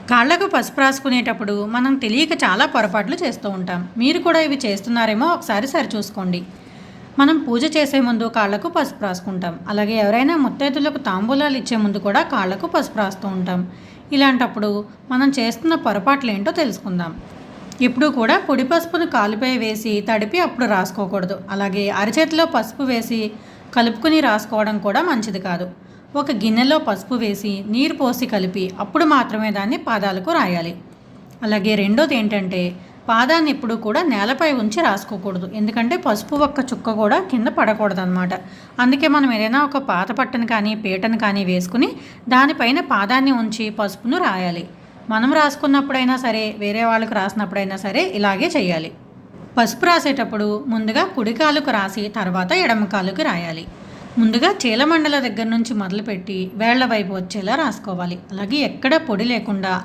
కాళ్ళకు పసుపు రాసుకునేటప్పుడు మనం తెలియక చాలా పొరపాట్లు చేస్తూ ఉంటాం. మీరు కూడా ఇవి చేస్తున్నారేమో ఒకసారి సరిచూసుకోండి. మనం పూజ చేసే ముందు కాళ్ళకు పసుపు రాసుకుంటాం. అలాగే ఎవరైనా ముత్తైదులకు తాంబూలాలు ఇచ్చే ముందు కూడా కాళ్ళకు పసుపు రాస్తూ ఉంటాం. ఇలాంటప్పుడు మనం చేస్తున్న పొరపాట్లు ఏంటో తెలుసుకుందాం. ఎప్పుడూ కూడా పొడి పసుపును కాలుపై వేసి తడిపి అప్పుడు రాసుకోకూడదు. అలాగే అరచేతిలో పసుపు వేసి కలుపుకుని రాసుకోవడం కూడా మంచిది కాదు. ఒక గిన్నెలో పసుపు వేసి నీరు పోసి కలిపి అప్పుడు మాత్రమే దాన్ని పాదాలకు రాయాలి. అలాగే రెండోది ఏంటంటే, పాదాన్ని ఎప్పుడు కూడా నేలపై ఉంచి రాసుకోకూడదు. ఎందుకంటే పసుపు ఒక్క చుక్క కూడా కింద పడకూడదు అనమాట. అందుకే మనం ఏదైనా ఒక పాత పట్టను కానీ పీటను కానీ వేసుకుని దానిపైన పాదాన్ని ఉంచి పసుపును రాయాలి. మనం రాసుకున్నప్పుడైనా సరే, వేరే వాళ్ళకు రాసినప్పుడైనా సరే ఇలాగే చేయాలి. పసుపు రాసేటప్పుడు ముందుగా కుడి కాలుకు రాసి తర్వాత ఎడమ కాలుకు రాయాలి. ముందుగా చీలమండల దగ్గర నుంచి మొదలుపెట్టి వేళ్ల వైపు వచ్చేలా రాసుకోవాలి. అలాగే ఎక్కడ పొడి లేకుండా